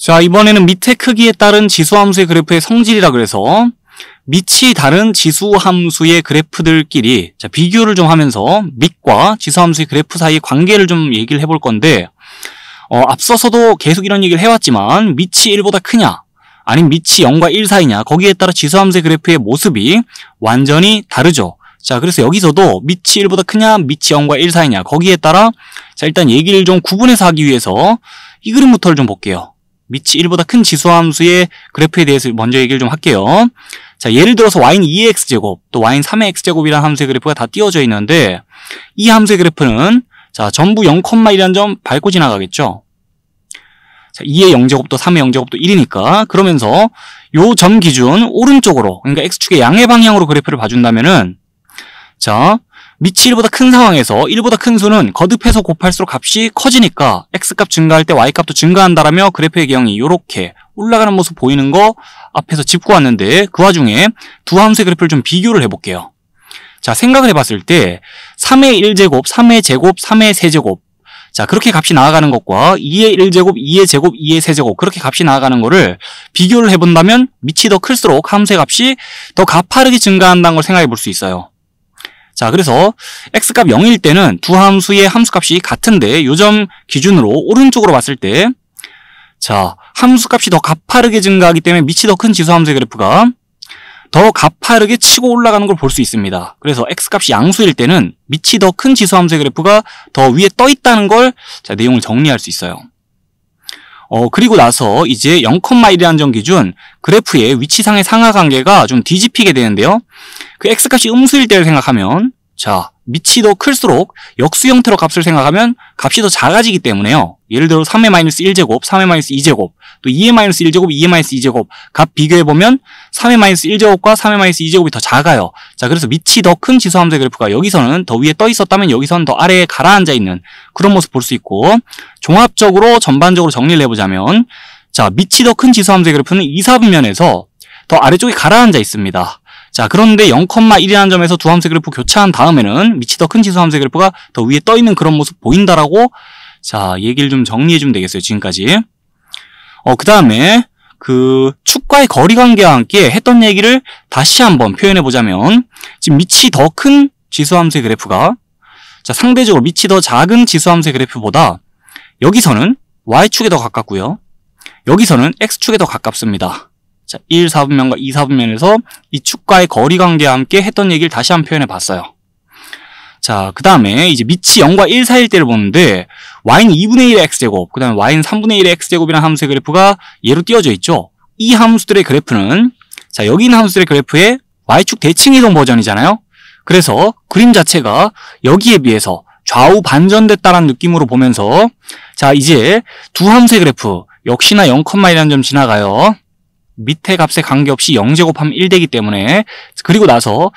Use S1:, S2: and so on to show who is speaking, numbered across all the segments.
S1: 자, 이번에는 밑의 크기에 따른 지수함수의 그래프의 성질이라 그래서 밑이 다른 지수함수의 그래프들끼리 비교를 좀 하면서 밑과 지수함수의 그래프 사이의 관계를 좀 얘기를 해볼 건데 앞서서도 계속 이런 얘기를 해왔지만 밑이 1보다 크냐 아니면 밑이 0과 1 사이냐 거기에 따라 지수함수의 그래프의 모습이 완전히 다르죠. 자, 그래서 여기서도 밑이 1보다 크냐 밑이 0과 1 사이냐 거기에 따라 자 일단 얘기를 좀 구분해서 하기 위해서 이 그림부터를 좀 볼게요. 밑이 1보다 큰 지수함수의 그래프에 대해서 먼저 얘기를 좀 할게요. 자, 예를 들어서 y는 2의 x제곱 또 y는 3의 x제곱이라는 함수의 그래프가 다 띄워져 있는데 이 함수의 그래프는 자 전부 0,1이라는 점 밟고 지나가겠죠. 자, 2의 0제곱 또 3의 0제곱 또 1이니까 그러면서 요 점 기준 오른쪽으로 그러니까 x축의 양의 방향으로 그래프를 봐준다면은 자 밑이 1보다 큰 상황에서 1보다 큰 수는 거듭해서 곱할수록 값이 커지니까 x값 증가할 때 y값도 증가한다라며 그래프의 개형이 이렇게 올라가는 모습 보이는 거 앞에서 짚고 왔는데 그 와중에 두 함수의 그래프를 좀 비교를 해볼게요. 자, 생각을 해봤을 때 3의 1제곱, 3의 제곱, 3의 세제곱 자, 그렇게 값이 나아가는 것과 2의 1제곱, 2의 제곱, 2의 세제곱 그렇게 값이 나아가는 거를 비교를 해본다면 밑이 더 클수록 함수의 값이 더 가파르게 증가한다는 걸 생각해 볼 수 있어요. 자, 그래서 x값 0일 때는 두 함수의 함수값이 같은데 요점 기준으로 오른쪽으로 봤을 때 자, 함수값이 더 가파르게 증가하기 때문에 밑이 더 큰 지수함수의 그래프가 더 가파르게 치고 올라가는 걸 볼 수 있습니다. 그래서 x값이 양수일 때는 밑이 더 큰 지수함수의 그래프가 더 위에 떠 있다는 걸 자, 내용을 정리할 수 있어요. 그리고 나서 이제 0,1이라는 점 기준 그래프의 위치상의 상하관계가 좀 뒤집히게 되는데요. 그 x값이 음수일 때를 생각하면 자 밑이 더 클수록 역수 형태로 값을 생각하면 값이 더 작아지기 때문에요. 예를 들어 3의 마이너스 1제곱, 3의 마이너스 2제곱, 또 2의 마이너스 1제곱, 2의 마이너스 2제곱 값 비교해보면 3의 마이너스 1제곱과 3의 마이너스 2제곱이 더 작아요. 자, 그래서 밑이 더 큰 지수함수의 그래프가 여기서는 더 위에 떠 있었다면 여기서는 더 아래에 가라앉아 있는 그런 모습 볼 수 있고 종합적으로 전반적으로 정리를 해보자면 자, 밑이 더 큰 지수함수의 그래프는 2, 4분면에서 더 아래쪽에 가라앉아 있습니다. 자, 그런데 0,1이라는 점에서 두 함수의 그래프 교차한 다음에는 밑이 더 큰 지수함수의 그래프가 더 위에 떠 있는 그런 모습 보인다라고 자, 얘기를 좀 정리해 주면 되겠어요. 지금까지. 그 다음에 그 축과의 거리 관계와 함께 했던 얘기를 다시 한번 표현해 보자면 지금 밑이 더 큰 지수함수의 그래프가 자, 상대적으로 밑이 더 작은 지수함수의 그래프보다 여기서는 y축에 더 가깝고요. 여기서는 x축에 더 가깝습니다. 자, 1, 4분면과 2, 4분면에서 이 축과의 거리 관계와 함께 했던 얘기를 다시 한번 표현해 봤어요. 자, 그 다음에 이제 밑이 0과 1 사이일 때를 보는데 y는 2분의 1의 x제곱, 그 다음에 y는 3분의 1의 x제곱이라는 함수의 그래프가 예로 띄워져 있죠. 이 함수들의 그래프는 자, 여기 있는 함수들의 그래프의 y축 대칭이동 버전이잖아요. 그래서 그림 자체가 여기에 비해서 좌우 반전됐다는 느낌으로 보면서 자, 이제 두 함수의 그래프 역시나 0,1이라는 점 지나가요. 밑에 값에 관계없이 0제곱하면 1 되기 때문에 그리고 나서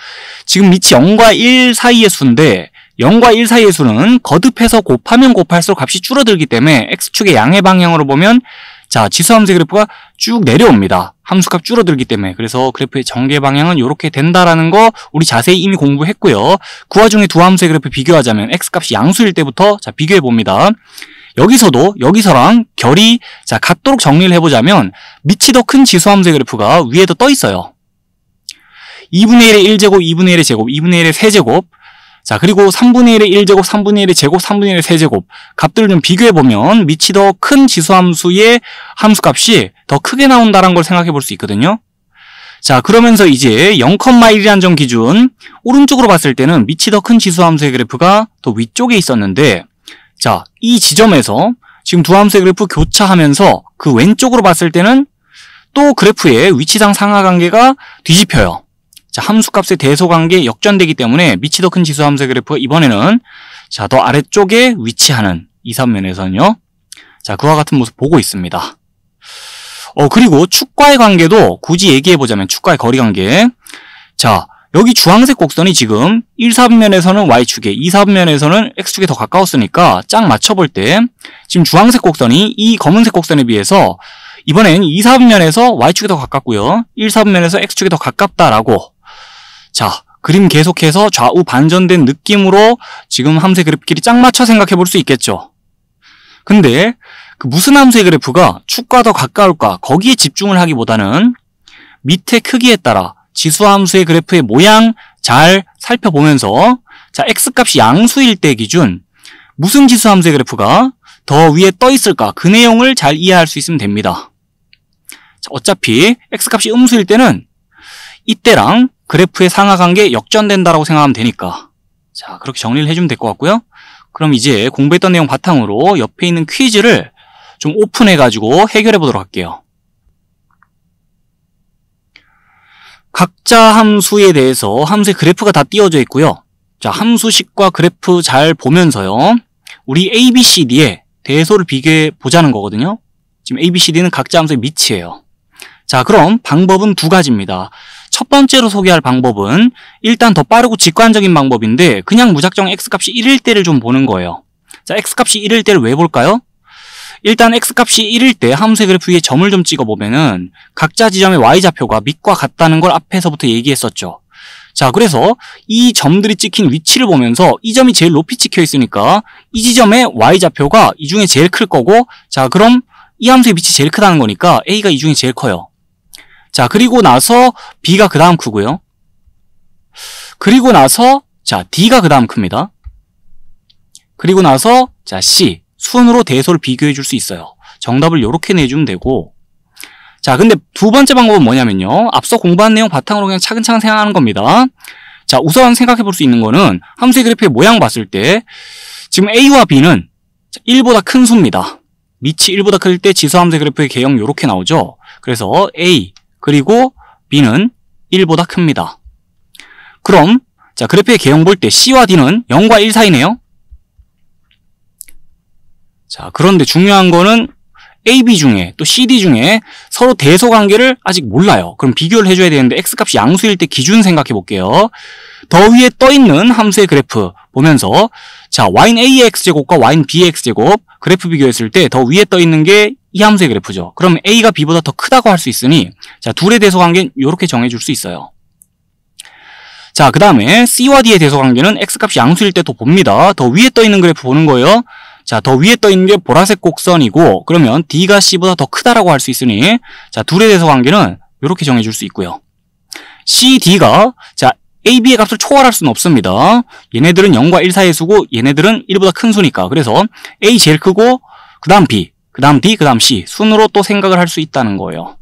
S1: 지금 밑이 0과 1 사이의 수인데 0과 1 사이의 수는 거듭해서 곱하면 곱할수록 값이 줄어들기 때문에 x축의 양의 방향으로 보면 자, 지수함수의 그래프가 쭉 내려옵니다. 함수값 줄어들기 때문에. 그래서 그래프의 전개 방향은 이렇게 된다라는 거 우리 자세히 이미 공부했고요. 그 와중에 두 함수의 그래프 비교하자면 x값이 양수일 때부터 자, 비교해 봅니다. 여기서도 여기서랑 결이 자, 같도록 정리를 해보자면 밑이 더 큰 지수함수의 그래프가 위에 더 떠 있어요. 2분의 1의 1제곱, 2분의 1의 제곱, 2분의 1의 세제곱 자, 그리고 3분의 1의 1제곱, 3분의 1의 제곱, 3분의 1의 세제곱 값들을 좀 비교해보면 밑이 더 큰 지수함수의 함수값이 더 크게 나온다는 걸 생각해 볼 수 있거든요. 자, 그러면서 이제 0,1이라는 점 기준 오른쪽으로 봤을 때는 밑이 더 큰 지수함수의 그래프가 더 위쪽에 있었는데 자, 이 지점에서 지금 두 함수의 그래프 교차하면서 그 왼쪽으로 봤을 때는 또 그래프의 위치상 상하관계가 뒤집혀요. 자, 함수값의 대소관계 역전되기 때문에 밑이 더 큰 지수함수의 그래프가 이번에는 자, 더 아래쪽에 위치하는 2, 3면에서는요. 자, 그와 같은 모습 보고 있습니다. 그리고 축과의 관계도 굳이 얘기해보자면 축과의 거리관계 자, 여기 주황색 곡선이 지금 1, 4분면에서는 y축에 2, 4분면에서는 x축에 더 가까웠으니까 짝 맞춰볼 때 지금 주황색 곡선이 이 검은색 곡선에 비해서 이번엔 2, 4분면에서 y축에 더 가깝고요. 1, 4분면에서 x축에 더 가깝다라고 자, 그림 계속해서 좌우 반전된 느낌으로 지금 함수의 그래프끼리 짝 맞춰 생각해 볼 수 있겠죠. 근데 그 무슨 함수의 그래프가 축과 더 가까울까 거기에 집중을 하기보다는 밑의 크기에 따라 지수함수의 그래프의 모양 잘 살펴보면서 자, x값이 양수일 때 기준 무슨 지수함수의 그래프가 더 위에 떠 있을까 그 내용을 잘 이해할 수 있으면 됩니다. 자, 어차피 x값이 음수일 때는 이때랑 그래프의 상하관계 역전된다라고 생각하면 되니까 자, 그렇게 정리를 해주면 될 것 같고요. 그럼 이제 공부했던 내용 바탕으로 옆에 있는 퀴즈를 좀 오픈해가지고 해결해 보도록 할게요. 각자 함수에 대해서 함수의 그래프가 다 띄워져 있고요. 자, 함수식과 그래프 잘 보면서요. 우리 ABCD의 대소를 비교해 보자는 거거든요. 지금 ABCD는 각자 함수의 밑이에요. 자, 그럼 방법은 두 가지입니다. 첫 번째로 소개할 방법은 일단 더 빠르고 직관적인 방법인데 그냥 무작정 x값이 1일 때를 좀 보는 거예요. 자, x값이 1일 때를 왜 볼까요? 일단 x값이 1일 때 함수의 그래프 위에 점을 좀 찍어보면은 각자 지점의 y좌표가 밑과 같다는 걸 앞에서부터 얘기했었죠. 자, 그래서 이 점들이 찍힌 위치를 보면서 이 점이 제일 높이 찍혀 있으니까 이 지점의 y좌표가 이 중에 제일 클 거고 자, 그럼 이 함수의 밑이 제일 크다는 거니까 a가 이 중에 제일 커요. 자, 그리고 나서 b가 그 다음 크고요. 그리고 나서 자, d가 그 다음 큽니다. 그리고 나서 자, c 순으로 대소를 비교해 줄 수 있어요. 정답을 이렇게 내주면 되고 자, 근데 두 번째 방법은 뭐냐면요. 앞서 공부한 내용 바탕으로 그냥 차근차근 생각하는 겁니다. 자, 우선 생각해 볼 수 있는 거는 함수의 그래프의 모양 봤을 때 지금 a와 b는 1보다 큰 수입니다. 밑이 1보다 클 때 지수함수의 그래프의 개형 이렇게 나오죠. 그래서 a 그리고 b는 1보다 큽니다. 그럼 자, 그래프의 개형 볼 때 c와 d는 0과 1 사이네요. 자, 그런데 중요한 거는 AB 중에 또 CD 중에 서로 대소 관계를 아직 몰라요. 그럼 비교를 해줘야 되는데 x값이 양수일 때 기준 생각해 볼게요. 더 위에 떠 있는 함수의 그래프 보면서 자, y는 a의 x제곱과 y는 b의 x제곱 그래프 비교했을 때 더 위에 떠 있는 게 이 함수의 그래프죠. 그럼 a가 b보다 더 크다고 할 수 있으니 자, 둘의 대소 관계는 이렇게 정해줄 수 있어요. 자, 그 다음에 c와 d의 대소 관계는 x값이 양수일 때 또 봅니다. 더 위에 떠 있는 그래프 보는 거예요. 자, 더 위에 떠 있는 게 보라색 곡선이고 그러면 d가 c보다 더 크다라고 할 수 있으니 자, 둘의 대소 관계는 이렇게 정해줄 수 있고요. c, d가 자, a, b의 값을 초월할 수는 없습니다. 얘네들은 0과 1 사이의 수고 얘네들은 1보다 큰 수니까 그래서 a 제일 크고 그 다음 b, 그 다음 d, 그 다음 c 순으로 또 생각을 할 수 있다는 거예요.